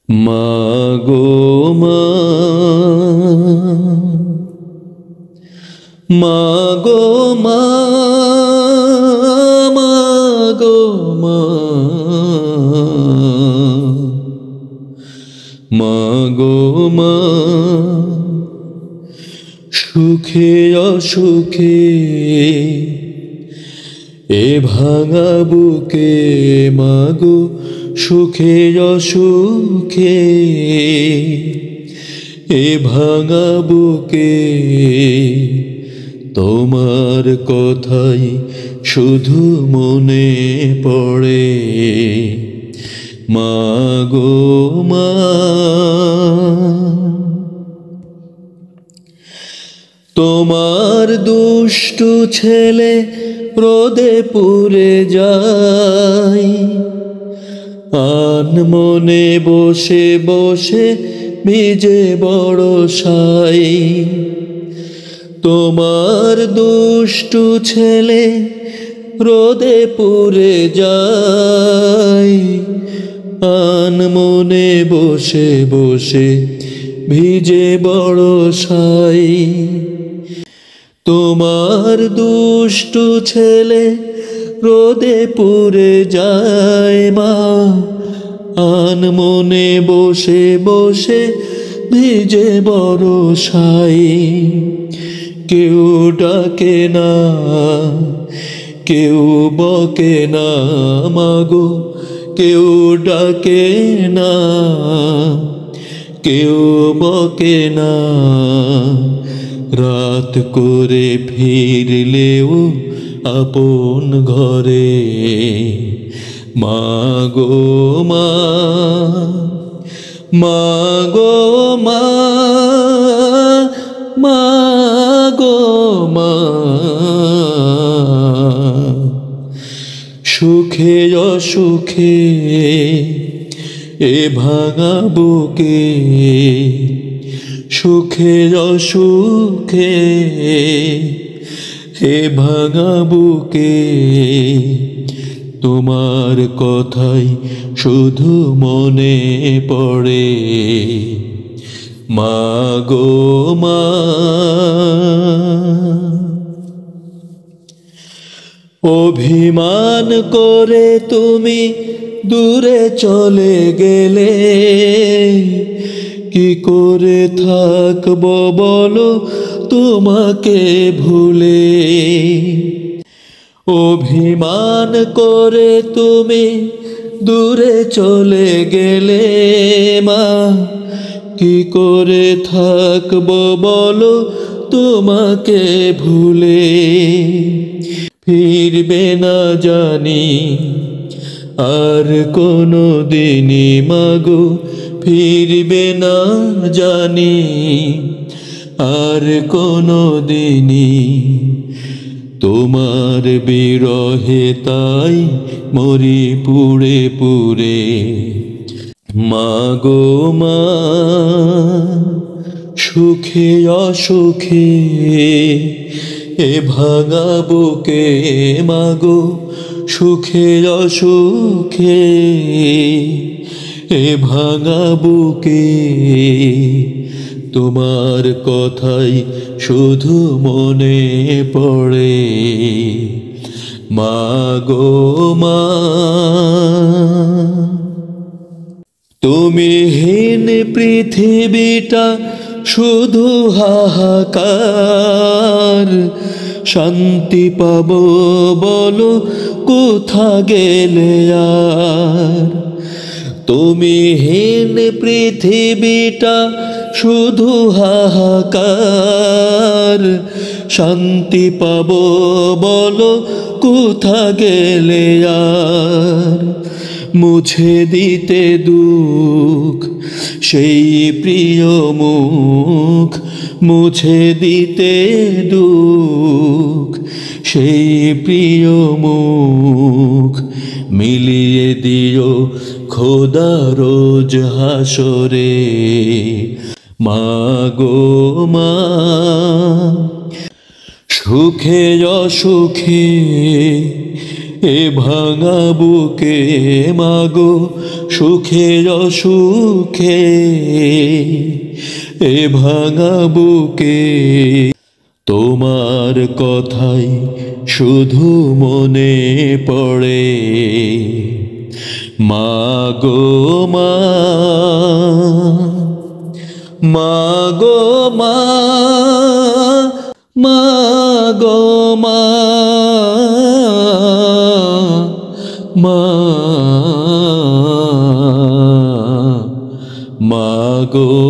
মাগো মা, মাগো মা, মাগো মা, মাগো মা, সুখে অসুখে এ ভাঙা বুকে মাগো, সুখে অসুখে এ ভাঙা বুকে তোমার কথাই শুধু মনে পড়ে। মাগো মা, তোমার দুষ্টু ছেলে রোদে পুড়ে যায়, আনমনে বসে বসে ভিজে বড় সাই। তোমার দুষ্টু ছেলে রোদে পুড়ে যায়, আনমনে বসে বসে ভিজে বড় সাই। তোমার দুষ্টু ছেলে রোদে পুড়ে যায় মা, আনমনে বসে বসে ভিজে বড় সাই। কেউ ডাকে না, কেউ বকে না মাগো, কেউ ডাকে না, কেউ বকে না। রাত করে ফিরলেও আপন ঘরে। মাগো মা, মাগো মা, মাগো মা, সুখে অসুখে এ ভাঙা বুকে, সুখে অসুখে এ ভাঙা বুকে তোমার কথাই শুধু মনে পড়ে। মাগো মা, অভিমান করে তুমি দূরে চলে গেলে, কি করে থাকবো বলো তোমাকে ভুলে। অভিমান করে তুমি দূরে চলে গেলে মা, কি করে থাকবো বলো তোমাকে ভুলে। ফিরবে না জানি আর কোনো দিনই মাগো, ফিরবে না জানি আর কোনো দিনই। তোমার বিরহে তাই মরি পুড়ে পুড়ে। মাগো মা, সুখে অসুখে এ ভাঙা বুকে মাগো, সুখে অসুখে এ ভাঙা বুকে তোমার কথাই শুধু মনে পড়ে। মাগো মা, তুমি হীন পৃথিবীটা শুধু হাহাকার, শান্তি পাবো বলো কোথা গেলে আর। তুমি হীন পৃথিবীটা শুধু হাহাকার, শান্তি পাবো বলো কোথা গেলে আর। মুছে দিতে দুঃখ সেই প্রিয় মুখ, মুছে দিতে দুঃখ সেই প্রিয় মুখ। মিলিয়ে দিও খোদা রোজ হাসরে। মাগো মা, সুখে অসুখে এ ভাঙা বুকে মাগো সুখে অসুখে এ ভাঙা বুকে তোমার কথাই শুধু মনে পড়ে মা গো মা, মা গো মা, মা গো মা, মা, মা গো